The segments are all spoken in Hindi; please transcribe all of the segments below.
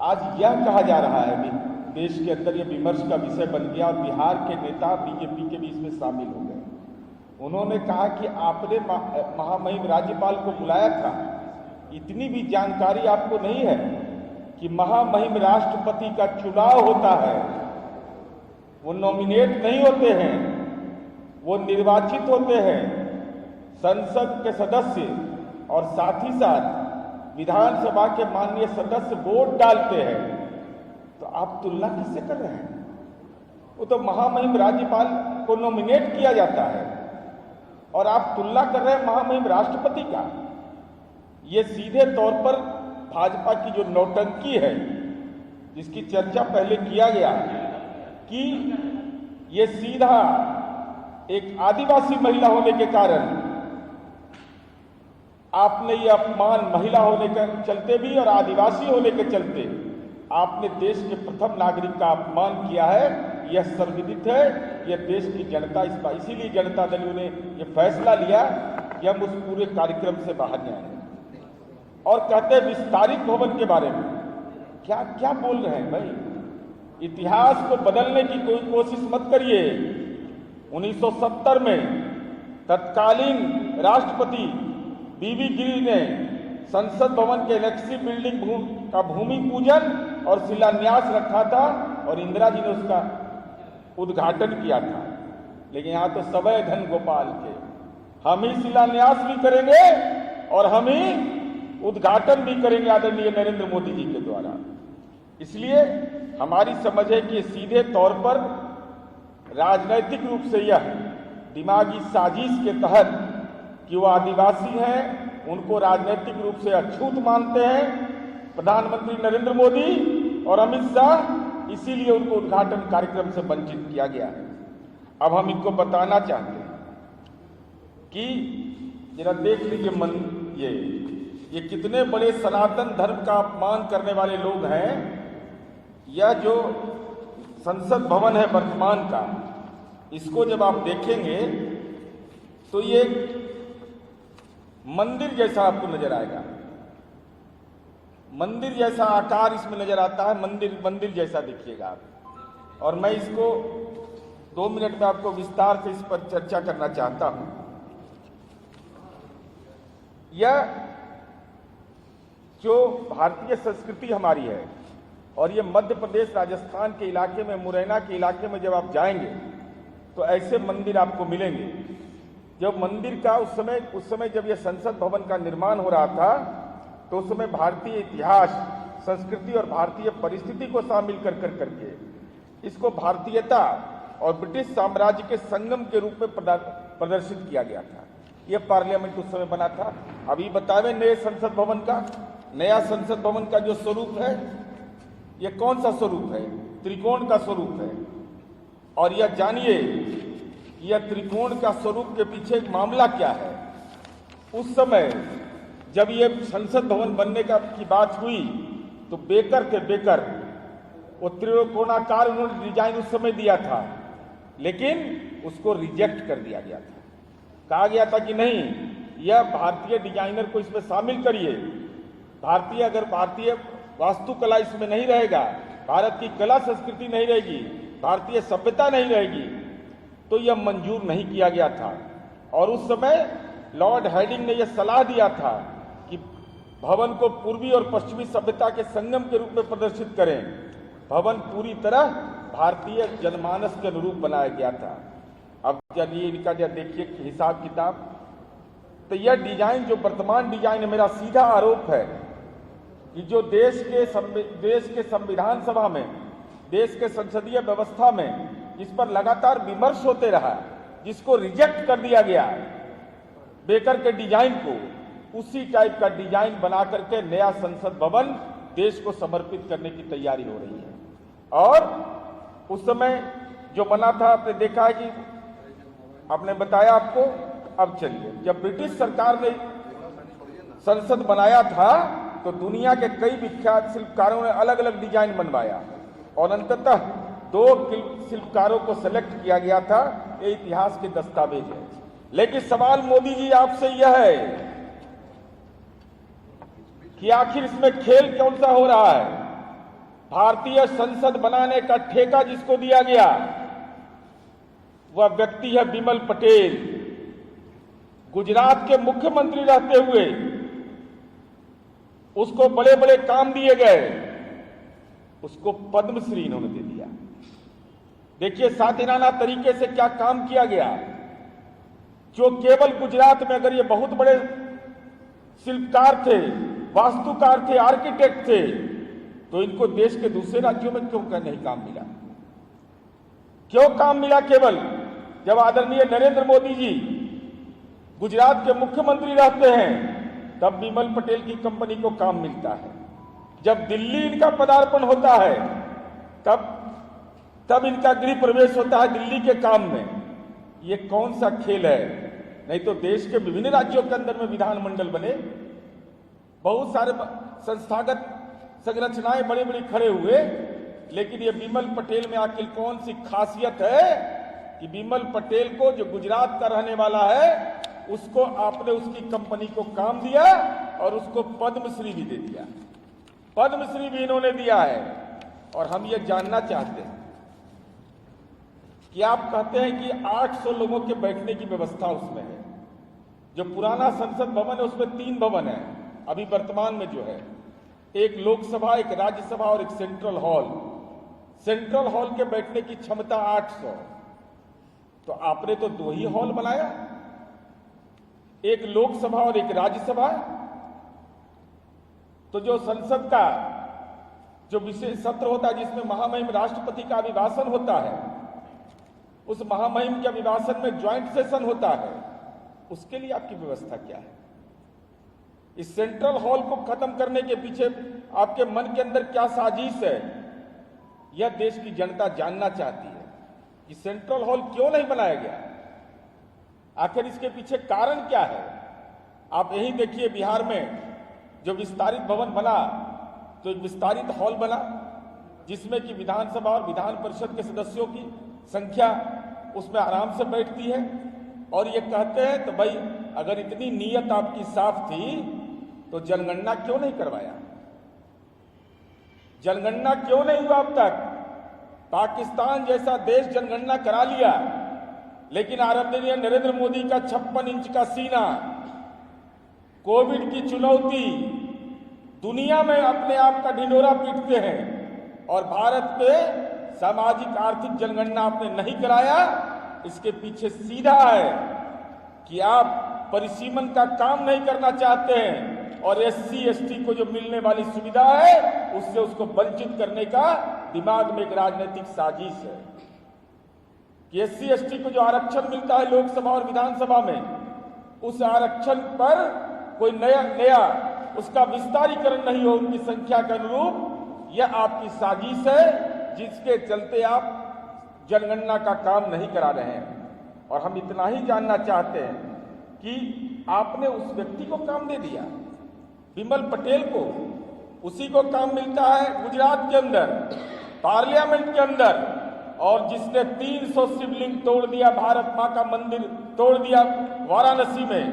आज यह कहा जा रहा है कि देश के अंदर यह विमर्श का विषय बन गया और बिहार के नेता बीजेपी के भी इसमें शामिल हो गए। उन्होंने कहा कि आपने महामहिम राज्यपाल को बुलाया था, इतनी भी जानकारी आपको नहीं है कि महामहिम राष्ट्रपति का चुनाव होता है, वो नॉमिनेट नहीं होते हैं, वो निर्वाचित होते हैं संसद के सदस्य और साथ ही साथ विधानसभा के माननीय सदस्य वोट डालते हैं। तो आप तुलना किससे कर रहे हैं? वो तो महामहिम राज्यपाल को नॉमिनेट किया जाता है और आप तुलना कर रहे हैं महामहिम राष्ट्रपति का। ये सीधे तौर पर भाजपा की जो नौटंकी है, जिसकी चर्चा पहले किया गया कि ये सीधा एक आदिवासी महिला होने के कारण आपने ये अपमान, महिला होने के चलते भी और आदिवासी होने के चलते आपने देश के प्रथम नागरिक का अपमान किया है। यह सर्वविदित है, यह देश की जनता इसीलिए जनता दल ने यह फैसला लिया कि हम उस पूरे कार्यक्रम से बाहर जाएंगे। और कहते हैं विस्तारित भवन के बारे में, क्या क्या बोल रहे हैं भाई? इतिहास को बदलने की कोई कोशिश मत करिए। 1970 में तत्कालीन राष्ट्रपति बीबी गिरी ने संसद भवन के इलेक्ट्रिक बिल्डिंग का भूमि पूजन और शिलान्यास रखा था और इंदिरा जी ने उसका उद्घाटन किया था। लेकिन यहां तो सवै धन गोपाल के, हम ही शिलान्यास भी करेंगे और हम ही उद्घाटन भी करेंगे आदरणीय नरेंद्र मोदी जी के द्वारा। इसलिए हमारी समझ है कि सीधे तौर पर राजनैतिक रूप से यह दिमागी साजिश के तहत कि वो आदिवासी हैं, उनको राजनीतिक रूप से अछूत मानते हैं प्रधानमंत्री नरेंद्र मोदी और अमित शाह, इसीलिए उनको उद्घाटन कार्यक्रम से वंचित किया गया है। अब हम इनको बताना चाहते हैं कि जरा देख लीजिए ये कितने बड़े सनातन धर्म का अपमान करने वाले लोग हैं। यह जो संसद भवन है वर्तमान का, इसको जब आप देखेंगे तो ये मंदिर जैसा आपको नजर आएगा, मंदिर जैसा आकार इसमें नजर आता है, मंदिर जैसा दिखिएगा आप। और मैं इसको 2 मिनट में आपको विस्तार से इस पर चर्चा करना चाहता हूं। यह जो भारतीय संस्कृति हमारी है और ये मध्य प्रदेश राजस्थान के इलाके में, मुरैना के इलाके में जब आप जाएंगे तो ऐसे मंदिर आपको मिलेंगे। जब मंदिर का उस समय जब यह संसद भवन का निर्माण हो रहा था तो उस समय भारतीय इतिहास, संस्कृति और भारतीय परिस्थिति को शामिल करके इसको भारतीयता और ब्रिटिश साम्राज्य के संगम के रूप में प्रदर्शित किया गया था। यह पार्लियामेंट उस समय बना था। अभी बतावे नए संसद भवन का, नया संसद भवन का जो स्वरूप है, यह कौन सा स्वरूप है? त्रिकोण का स्वरूप है। और यह जानिए यह त्रिकोण का स्वरूप के पीछे एक मामला क्या है। उस समय जब यह संसद भवन बनने की बात हुई तो बेकर वो त्रिकोणाकार उन्होंने डिजाइन उस समय दिया था, लेकिन उसको रिजेक्ट कर दिया गया था। कहा गया था कि नहीं, यह भारतीय डिजाइनर को इसमें शामिल करिए, अगर भारतीय वास्तुकला इसमें नहीं रहेगा, भारत की कला संस्कृति नहीं रहेगी, भारतीय सभ्यता नहीं रहेगी, तो यह मंजूर नहीं किया गया था। और उस समय लॉर्ड हैडिंग ने यह सलाह दिया था कि भवन को पूर्वी और पश्चिमी सभ्यता के संगम के रूप में प्रदर्शित करें। भवन पूरी तरह भारतीय जनमानस के अनुरूप बनाया गया था। अब चलिए इनका जब देखिए हिसाब किताब, तो यह डिजाइन जो वर्तमान डिजाइन है, मेरा सीधा आरोप है कि जो देश के संविधान सभा में, देश के संसदीय व्यवस्था में इस पर लगातार विमर्श होते रहा, जिसको रिजेक्ट कर दिया गया बेकर के डिजाइन को, उसी टाइप का डिजाइन बना करके नया संसद भवन देश को समर्पित करने की तैयारी हो रही है। और उस समय जो बना था, आपने देखा है कि आपने बताया आपको। अब चलिए, जब ब्रिटिश सरकार ने संसद बनाया था तो दुनिया के कई विख्यात शिल्पकारों ने अलग अलग डिजाइन बनवाया और अंततः 2 शिल्पकारों को सेलेक्ट किया गया था। ये इतिहास के दस्तावेज है। लेकिन सवाल मोदी जी आपसे यह है कि आखिर इसमें खेल कौन सा हो रहा है? भारतीय संसद बनाने का ठेका जिसको दिया गया वह व्यक्ति है बिमल पटेल। गुजरात के मुख्यमंत्री रहते हुए उसको बड़े बड़े काम दिए गए, उसको पद्मश्री इन्होंने दे दिया। देखिए सातिराना तरीके से क्या काम किया गया। जो केवल गुजरात में, अगर ये बहुत बड़े शिल्पकार थे, वास्तुकार थे, आर्किटेक्ट थे, तो इनको देश के दूसरे राज्यों में क्यों नहीं काम मिला? क्यों काम मिला केवल जब आदरणीय नरेंद्र मोदी जी गुजरात के मुख्यमंत्री रहते हैं तब बिमल पटेल की कंपनी को काम मिलता है। जब दिल्ली इनका पदार्पण होता है तब इनका गृह प्रवेश होता है दिल्ली के काम में। ये कौन सा खेल है? नहीं तो देश के विभिन्न राज्यों के अंदर में विधानमंडल बने, बहुत सारे संस्थागत संरचनाएं बड़ी बड़ी खड़े हुए, लेकिन ये बिमल पटेल में आखिर कौन सी खासियत है कि बिमल पटेल को, जो गुजरात का रहने वाला है, उसको आपने उसकी कंपनी को काम दिया और उसको पद्मश्री भी दे दिया। पद्मश्री भी इन्होंने दिया है। और हम ये जानना चाहते हैं कि आप कहते हैं कि 800 लोगों के बैठने की व्यवस्था उसमें है। जो पुराना संसद भवन है उसमें 3 भवन है अभी वर्तमान में जो है, एक लोकसभा, एक राज्यसभा और एक सेंट्रल हॉल। सेंट्रल हॉल के बैठने की क्षमता 800, तो आपने तो 2 ही हॉल बनाया, एक लोकसभा और एक राज्यसभा। तो जो संसद का जो विशेष सत्र होता है जिसमें महामहिम राष्ट्रपति का अभिभाषण होता है, उस महामहिम के अभिभाषण में ज्वाइंट सेशन होता है, उसके लिए आपकी व्यवस्था क्या है? इस सेंट्रल हॉल को खत्म करने के पीछे आपके मन के अंदर क्या साजिश है, यह देश की जनता जानना चाहती है कि सेंट्रल हॉल क्यों नहीं बनाया गया, आखिर इसके पीछे कारण क्या है। आप यही देखिए, बिहार में जो विस्तारित भवन बना, तो एक विस्तारित हॉल बना जिसमें कि विधानसभा और विधान परिषद के सदस्यों की संख्या उसमें आराम से बैठती है। और ये कहते हैं तो भाई अगर इतनी नीयत आपकी साफ थी तो जनगणना क्यों नहीं करवाया? जनगणना क्यों नहीं हुआ अब तक? पाकिस्तान जैसा देश जनगणना करा लिया, लेकिन आदरणीय नरेंद्र मोदी का 56 इंच का सीना, कोविड की चुनौती, दुनिया में अपने आप का ढिंढोरा पीटते हैं और भारत पे सामाजिक आर्थिक जनगणना आपने नहीं कराया। इसके पीछे सीधा है कि आप परिसीमन का काम नहीं करना चाहते हैं और SC ST को जो मिलने वाली सुविधा है उससे उसको वंचित करने का दिमाग में एक राजनीतिक साजिश है कि SC ST को जो आरक्षण मिलता है लोकसभा और विधानसभा में, उस आरक्षण पर कोई नया उसका विस्तारीकरण नहीं हो उनकी संख्या के अनुरूप। यह आपकी साजिश है जिसके चलते आप जनगणना का काम नहीं करा रहे हैं। और हम इतना ही जानना चाहते हैं कि आपने उस व्यक्ति को काम दे दिया, बिमल पटेल को, उसी को काम मिलता है गुजरात के अंदर पार्लियामेंट के अंदर, और जिसने 300 शिवलिंग तोड़ दिया, भारत मां का मंदिर तोड़ दिया वाराणसी में,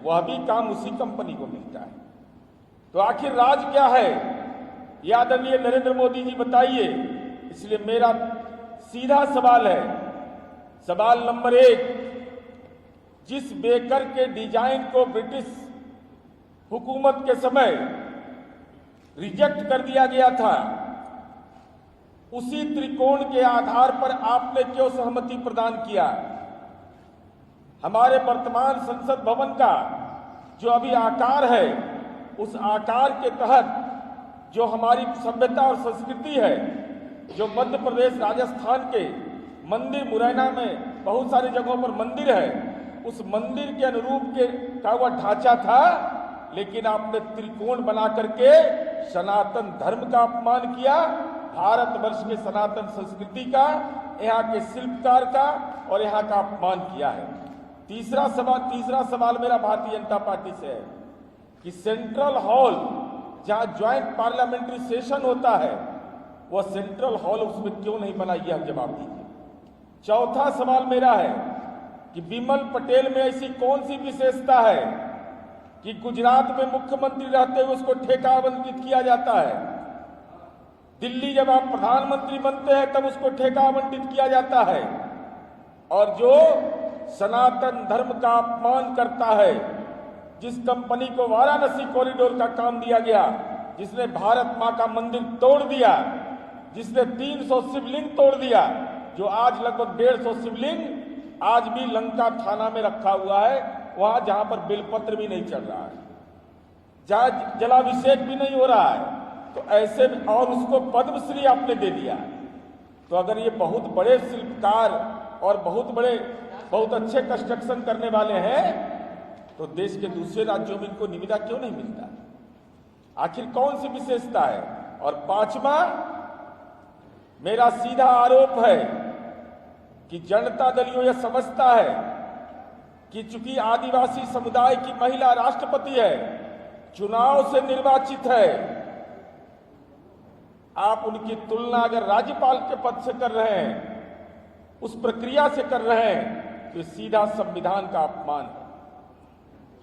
वह भी काम उसी कंपनी को मिलता है। तो आखिर राज क्या है, यह आदरणीय नरेंद्र मोदी जी बताइए। इसलिए मेरा सीधा सवाल है, सवाल नंबर 1, जिस बेकर के डिजाइन को ब्रिटिश हुकूमत के समय रिजेक्ट कर दिया गया था, उसी त्रिकोण के आधार पर आपने क्यों सहमति प्रदान किया? हमारे वर्तमान संसद भवन का जो अभी आकार है, उस आकार के तहत जो हमारी सभ्यता और संस्कृति है, जो मध्य प्रदेश राजस्थान के मंदिर, मुरैना में बहुत सारी जगहों पर मंदिर है, उस मंदिर के अनुरूप का वह ढांचा था, लेकिन आपने त्रिकोण बना करके सनातन धर्म का अपमान किया, भारतवर्ष के सनातन संस्कृति का, यहाँ के शिल्पकार का और यहाँ का अपमान किया है। तीसरा सवाल मेरा भारतीय जनता पार्टी से है कि सेंट्रल हॉल जहां ज्वाइंट पार्लियामेंट्री सेशन होता है, वह सेंट्रल हॉल उसमें क्यों नहीं बना, यह जवाब दीजिए। चौथा सवाल मेरा है कि बिमल पटेल में ऐसी कौन सी विशेषता है कि गुजरात में मुख्यमंत्री रहते हुए उसको ठेका आवंटित किया जाता है, दिल्ली जब आप प्रधानमंत्री बनते हैं तब उसको ठेका आवंटित किया जाता है, और जो सनातन धर्म का अपमान करता है, जिस कंपनी को वाराणसी कॉरिडोर का काम दिया गया, जिसने भारत मां का मंदिर तोड़ दिया, जिसने 300 शिवलिंग तोड़ दिया, जो आज लगभग 150 शिवलिंग आज भी लंका थाना में रखा हुआ है, वहां जहां पर बिलपत्र भी नहीं चल रहा है, जहां जलाभिषेक भी नहीं हो रहा है, तो ऐसे और उसको पद्मश्री आपने दे दिया। तो अगर ये बहुत बड़े शिल्पकार और बहुत अच्छे कंस्ट्रक्शन करने वाले हैं, तो देश के दूसरे राज्यों में इनको निविदा क्यों नहीं मिलता? आखिर कौन सी विशेषता है? और पांचवा, मेरा सीधा आरोप है कि जनता दल यह समझता है कि चूंकि आदिवासी समुदाय की महिला राष्ट्रपति है, चुनाव से निर्वाचित है, आप उनकी तुलना अगर राज्यपाल के पद से कर रहे हैं, उस प्रक्रिया से कर रहे हैं, तो सीधा संविधान का अपमान है।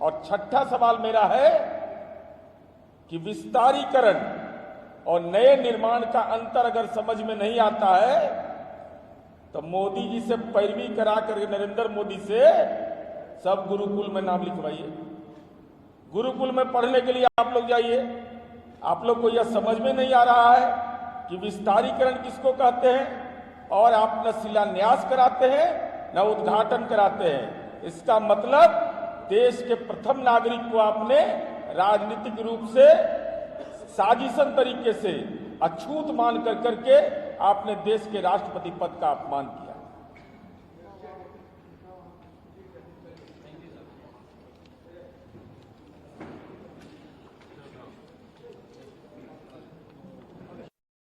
और छठा सवाल मेरा है कि विस्तारीकरण और नए निर्माण का अंतर अगर समझ में नहीं आता है, तो मोदी जी से पैरवी करा कर नरेंद्र मोदी से सब गुरुकुल में नाम लिखवाइए, गुरुकुल में पढ़ने के लिए आप लोग जाइए। आप लोग को यह समझ में नहीं आ रहा है कि विस्तारीकरण किसको कहते हैं, और आप न शिलान्यास कराते हैं न उद्घाटन कराते हैं। इसका मतलब देश के प्रथम नागरिक को आपने राजनीतिक रूप से साजिशन तरीके से अछूत मान कर करके आपने देश के राष्ट्रपति पद का अपमान किया।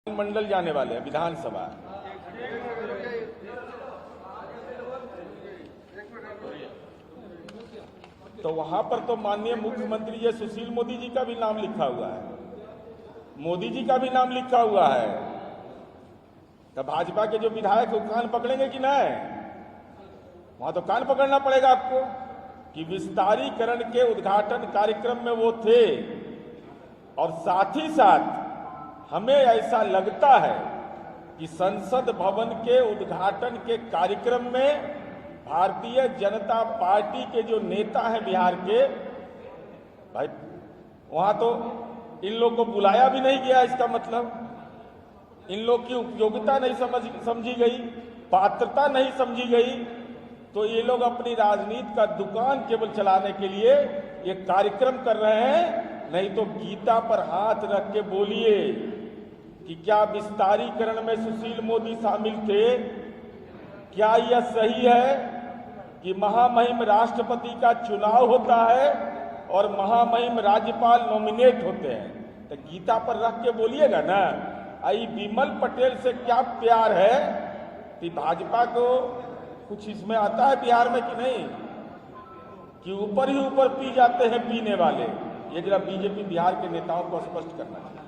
मंडल जाने वाले हैं विधानसभा, तो वहां पर तो माननीय मुख्यमंत्री जी सुशील मोदी जी का भी नाम लिखा हुआ है, मोदी जी का भी नाम लिखा हुआ है। तो भाजपा के जो विधायक वो कान पकड़ेंगे कि नहीं? वहां तो कान पकड़ना पड़ेगा आपको कि विस्तारीकरण के उद्घाटन कार्यक्रम में वो थे, और साथ ही साथ हमें ऐसा लगता है कि संसद भवन के उद्घाटन के कार्यक्रम में भारतीय जनता पार्टी के जो नेता हैं बिहार के, भाई वहां तो इन लोग को बुलाया भी नहीं गया। इसका मतलब इन लोग की उपयोगिता नहीं समझी गई, पात्रता नहीं समझी गई, तो ये लोग अपनी राजनीति का दुकान केवल चलाने के लिए ये कार्यक्रम कर रहे हैं। नहीं तो गीता पर हाथ रख के बोलिए कि क्या विस्तारीकरण में सुशील मोदी शामिल थे? क्या यह सही है कि महामहिम राष्ट्रपति का चुनाव होता है और महामहिम राज्यपाल नॉमिनेट होते हैं? तो गीता पर रख के बोलिएगा ना। आई विमल पटेल से क्या प्यार है कि भाजपा को कुछ इसमें आता है बिहार में कि नहीं, कि ऊपर ही ऊपर पी जाते हैं पीने वाले? ये जरा बीजेपी बिहार के नेताओं को स्पष्ट करना चाहिए।